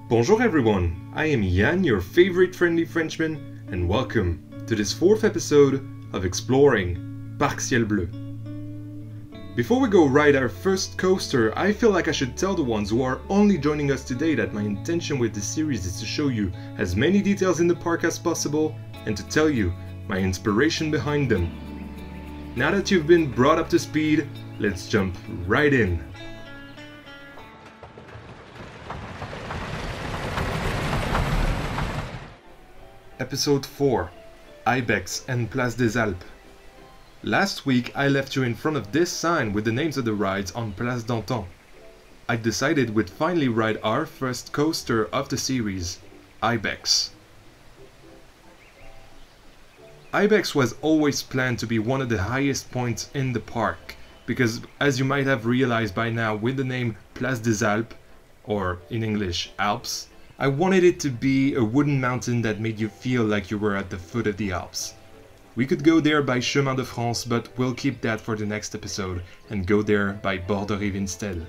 Bonjour everyone, I am Yann, your favorite friendly Frenchman, and welcome to this fourth episode of exploring PARC CIEL BLEU. Before we go ride our first coaster, I feel like I should tell the ones who are only joining us today that my intention with this series is to show you as many details in the park as possible and to tell you my inspiration behind them. Now that you've been brought up to speed, let's jump right in. Episode 4 Ibex and Place des Alpes. Last week I left you in front of this sign with the names of the rides on Place d'Anton. I decided we'd finally ride our first coaster of the series, Ibex. Ibex was always planned to be one of the highest points in the park, because as you might have realized by now with the name Place des Alpes, or in English Alps, I wanted it to be a wooden mountain that made you feel like you were at the foot of the Alps. We could go there by Chemin de France, but we'll keep that for the next episode and go there by Bord de Rive instead.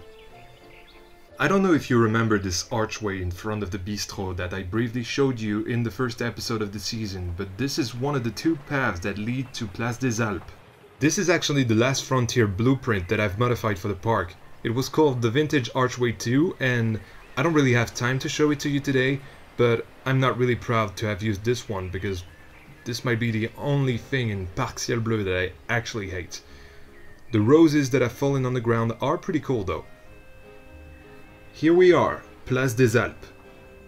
I don't know if you remember this archway in front of the bistro that I briefly showed you in the first episode of the season, but this is one of the two paths that lead to Place des Alpes. This is actually the last frontier blueprint that I've modified for the park. It was called the Vintage Archway 2, and I don't really have time to show it to you today, but I'm not really proud to have used this one because this might be the only thing in PARC CIEL BLEU that I actually hate. The roses that have fallen on the ground are pretty cool though. Here we are, Place des Alpes.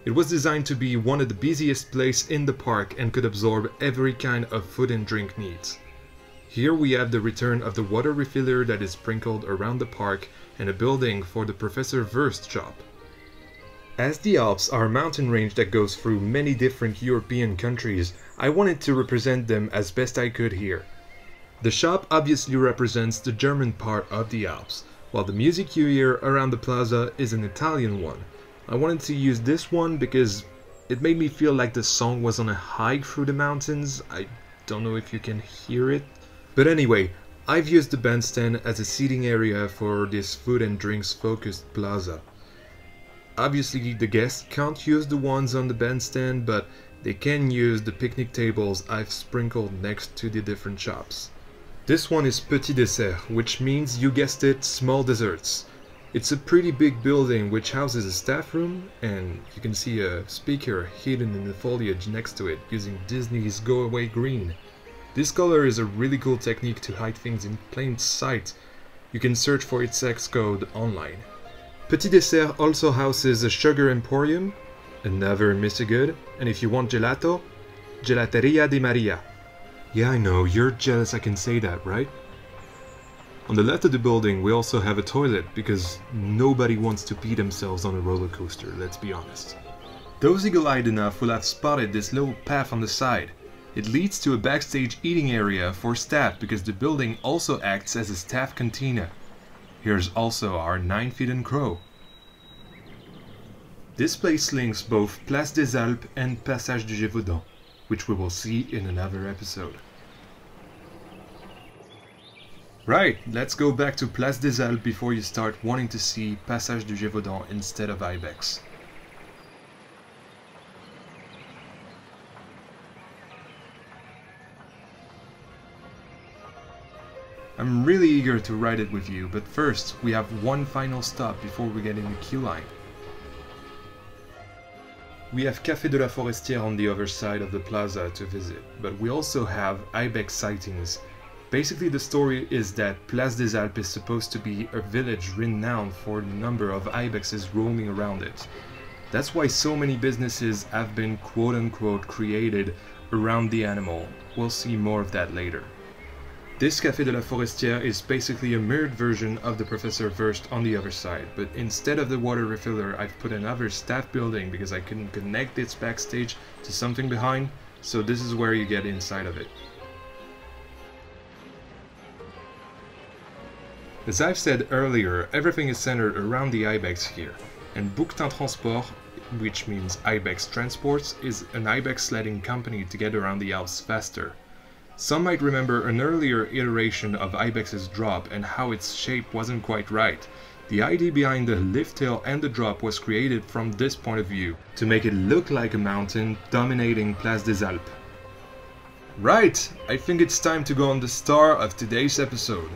It was designed to be one of the busiest places in the park and could absorb every kind of food and drink needs. Here we have the return of the water refiller that is sprinkled around the park and a building for the Professor Wurst shop. As the Alps are a mountain range that goes through many different European countries, I wanted to represent them as best I could here. The shop obviously represents the German part of the Alps, while the music you hear around the plaza is an Italian one. I wanted to use this one because it made me feel like the song was on a hike through the mountains. I don't know if you can hear it. But anyway, I've used the bandstand as a seating area for this food and drinks focused plaza. Obviously the guests can't use the ones on the bandstand, but they can use the picnic tables I've sprinkled next to the different shops. This one is Petit Dessert, which means, you guessed it, small desserts. It's a pretty big building which houses a staff room, and you can see a speaker hidden in the foliage next to it using Disney's Go Away Green. This color is a really cool technique to hide things in plain sight. You can search for its hex code online. Petit Dessert also houses a sugar emporium, another Mr. Good, and if you want gelato, Gelateria di Maria. Yeah, I know, you're jealous I can say that, right? On the left of the building we also have a toilet, because nobody wants to pee themselves on a roller coaster, let's be honest. Those eagle-eyed enough will have spotted this little path on the side. It leads to a backstage eating area for staff because the building also acts as a staff cantina. Here's also our 9-feet crow. This place links both Place des Alpes and Passage du Gévaudan, which we will see in another episode. Right, let's go back to Place des Alpes before you start wanting to see Passage du Gévaudan instead of Ibex. I'm really eager to ride it with you, but first we have one final stop before we get in the queue line. We have Café de la Forestier on the other side of the plaza to visit, but we also have Ibex sightings. Basically the story is that Place des Alpes is supposed to be a village renowned for the number of ibexes roaming around it. That's why so many businesses have been quote-unquote created around the animal. We'll see more of that later. This Café de la Forestier is basically a mirrored version of the Professor Wurst on the other side, but instead of the water refiller I've put another staff building because I couldn't connect its backstage to something behind, so this is where you get inside of it. As I've said earlier, everything is centered around the Ibex here, and Bouquetin Transport, which means Ibex Transports, is an Ibex sledding company to get around the Alps faster. Some might remember an earlier iteration of Ibex's drop and how its shape wasn't quite right. The idea behind the lift hill and the drop was created from this point of view, to make it look like a mountain dominating Place des Alpes. Right, I think it's time to go on the star of today's episode.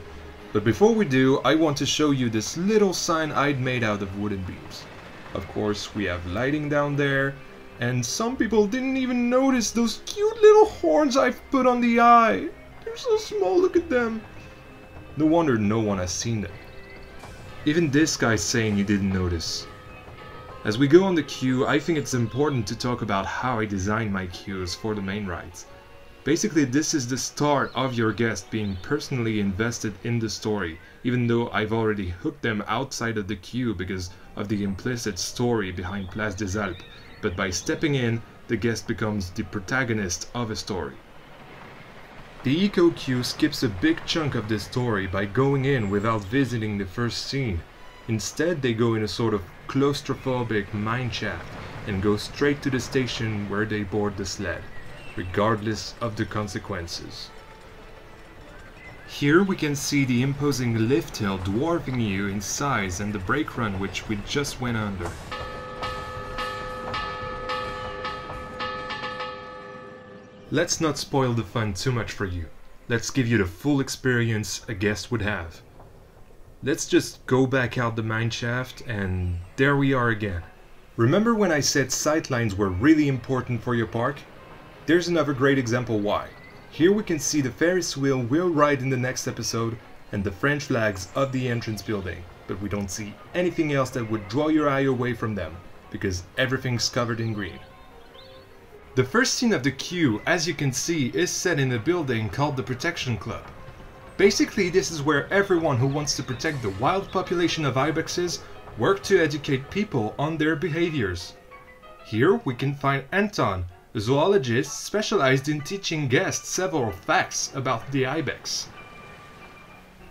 But before we do, I want to show you this little sign I'd made out of wooden beams. Of course, we have lighting down there, and some people didn't even notice those cute little horns I've put on the eye. They're so small, look at them. No wonder no one has seen them. Even this guy's saying he didn't notice. As we go on the queue, I think it's important to talk about how I designed my queues for the main rides. Basically, this is the start of your guest being personally invested in the story, even though I've already hooked them outside of the queue because of the implicit story behind Place des Alpes, but by stepping in, the guest becomes the protagonist of a story. The eco queue skips a big chunk of the story by going in without visiting the first scene. Instead, they go in a sort of claustrophobic mine shaft and go straight to the station where they board the sled, regardless of the consequences. Here we can see the imposing lift hill dwarfing you in size and the brake run which we just went under. Let's not spoil the fun too much for you. Let's give you the full experience a guest would have. Let's just go back out the mine shaft, and there we are again. Remember when I said sightlines were really important for your park? There's another great example why. Here we can see the Ferris wheel we'll ride in the next episode and the French flags of the entrance building, but we don't see anything else that would draw your eye away from them, because everything's covered in green. The first scene of the queue, as you can see, is set in a building called the Protection Club. Basically, this is where everyone who wants to protect the wild population of ibexes work to educate people on their behaviors. Here we can find Anton, a zoologist specialized in teaching guests several facts about the ibex.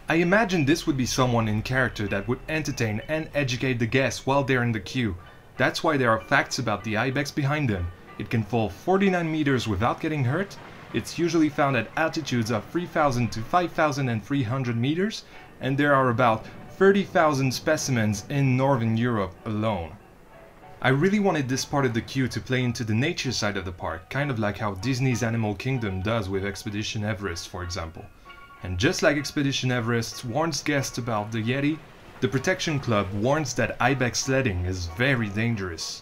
I imagine this would be someone in character that would entertain and educate the guests while they're in the queue. That's why there are facts about the ibex behind them. It can fall 49 meters without getting hurt. It's usually found at altitudes of 3,000 to 5,300 meters, and there are about 30,000 specimens in Northern Europe alone. I really wanted this part of the queue to play into the nature side of the park, kind of like how Disney's Animal Kingdom does with Expedition Everest, for example. And just like Expedition Everest warns guests about the Yeti, the Protection Club warns that ibex sledding is very dangerous.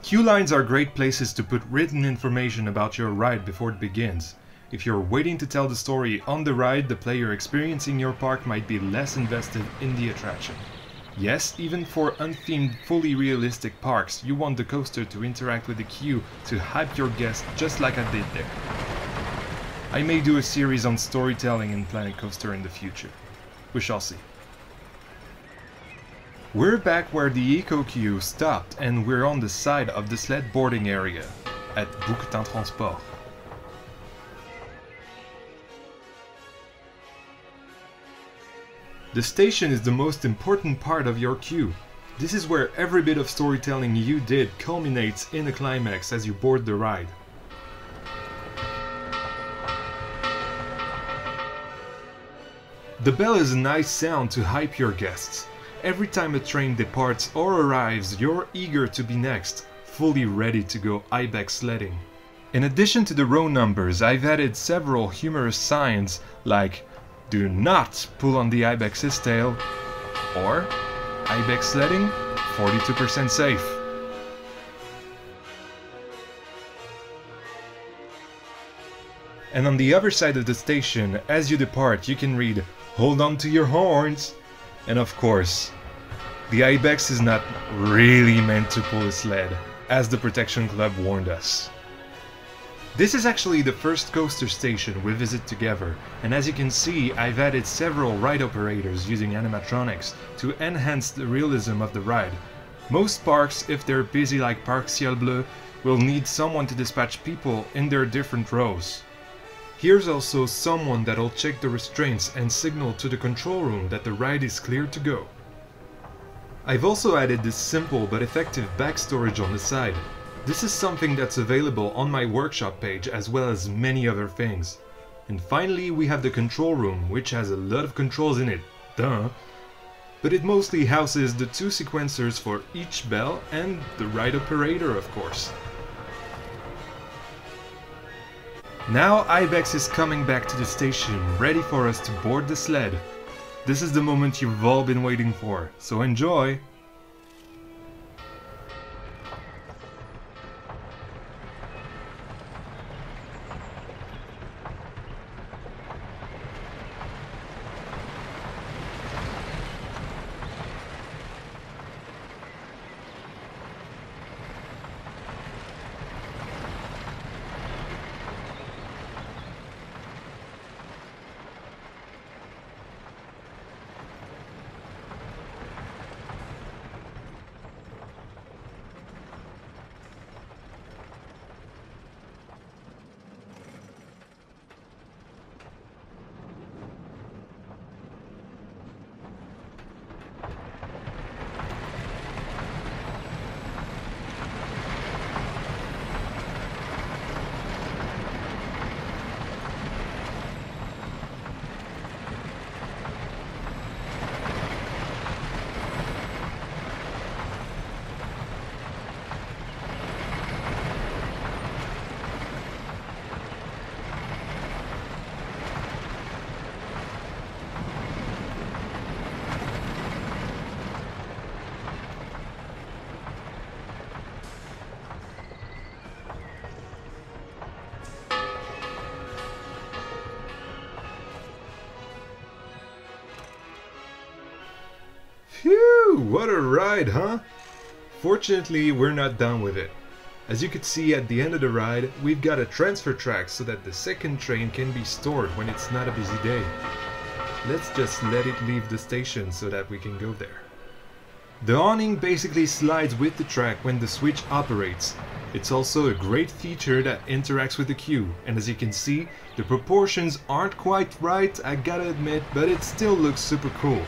Queue lines are great places to put written information about your ride before it begins. If you're waiting to tell the story on the ride, the player experiencing your park might be less invested in the attraction. Yes, even for unthemed, fully realistic parks, you want the coaster to interact with the queue to hype your guests just like I did there. I may do a series on storytelling in Planet Coaster in the future. We shall see. We're back where the eco queue stopped, and we're on the side of the sled boarding area at Bouquetin Transport. The station is the most important part of your queue. This is where every bit of storytelling you did culminates in a climax as you board the ride. The bell is a nice sound to hype your guests. Every time a train departs or arrives, you're eager to be next, fully ready to go ibex sledding. In addition to the row numbers, I've added several humorous signs like "Do not pull on the ibex's tail" or "Ibex sledding, 42% safe." And on the other side of the station, as you depart, you can read "Hold on to your horns." And of course, the ibex is not really meant to pull a sled, as the Protection Club warned us. This is actually the first coaster station we visit together, and as you can see, I've added several ride operators using animatronics to enhance the realism of the ride. Most parks, if they're busy like PARC CIEL BLEU, will need someone to dispatch people in their different rows. Here's also someone that'll check the restraints and signal to the control room that the ride is clear to go. I've also added this simple but effective back storage on the side. This is something that's available on my workshop page as well as many other things. And finally we have the control room, which has a lot of controls in it, duh. but it mostly houses the 2 sequencers for each bell and the ride operator, of course. Now Ibex is coming back to the station, ready for us to board the sled. This is the moment you've all been waiting for, so enjoy! Phew, what a ride, huh? Fortunately, we're not done with it. As you could see at the end of the ride, we've got a transfer track so that the second train can be stored when it's not a busy day. Let's just let it leave the station so that we can go there. The awning basically slides with the track when the switch operates. It's also a great feature that interacts with the queue, and as you can see, the proportions aren't quite right, I gotta admit, but it still looks super cool.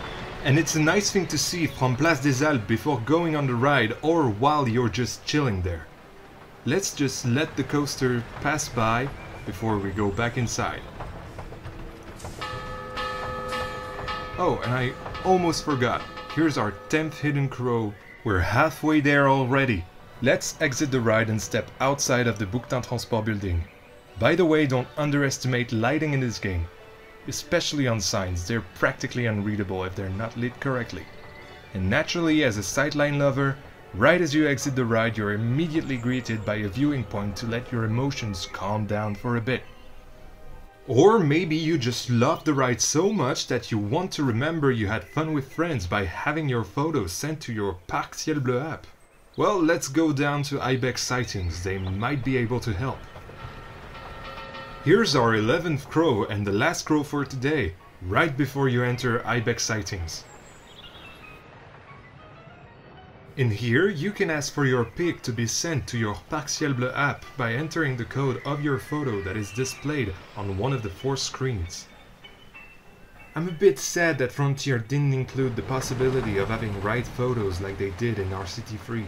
And it's a nice thing to see from Place des Alpes before going on the ride or while you're just chilling there. Let's just let the coaster pass by before we go back inside. Oh, and I almost forgot. Here's our 10th hidden crow. We're halfway there already. Let's exit the ride and step outside of the Bouquetin Transport building. By the way, don't underestimate lighting in this game. Especially on signs, they're practically unreadable if they're not lit correctly. And naturally, as a sightline lover, right as you exit the ride, you're immediately greeted by a viewing point to let your emotions calm down for a bit. Or maybe you just love the ride so much that you want to remember you had fun with friends by having your photos sent to your PARC CIEL BLEU app. Well, let's go down to Ibex sightings, they might be able to help. Here's our 11th crow and the last crow for today, right before you enter Ibex sightings. In here, you can ask for your pic to be sent to your PARC CIEL BLEU app by entering the code of your photo that is displayed on one of the 4 screens. I'm a bit sad that Frontier didn't include the possibility of having ride photos like they did in RCT3,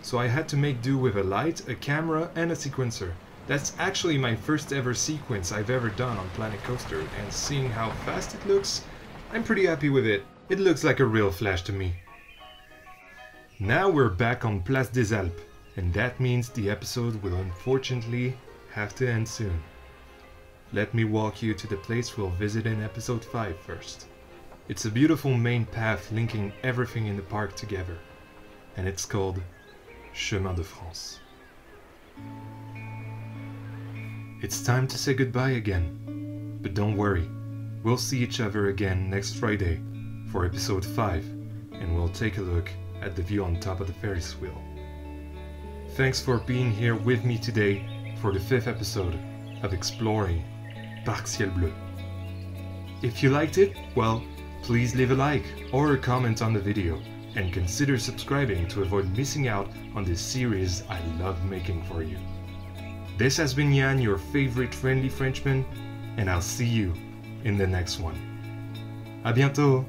so I had to make do with a light, a camera and a sequencer. That's actually my first ever sequence I've ever done on Planet Coaster, and seeing how fast it looks, I'm pretty happy with it. It looks like a real flash to me. Now we're back on Place des Alpes, and that means the episode will unfortunately have to end soon. Let me walk you to the place we'll visit in episode 5 first. It's a beautiful main path linking everything in the park together, and it's called Chemin de France. It's time to say goodbye again, but don't worry, we'll see each other again next Friday for episode 5, and we'll take a look at the view on top of the Ferris wheel. Thanks for being here with me today for the 5th episode of exploring PARC CIEL BLEU. If you liked it, well, please leave a like or a comment on the video, and consider subscribing to avoid missing out on this series I love making for you. This has been Yann, your favorite friendly Frenchman, and I'll see you in the next one. À bientôt!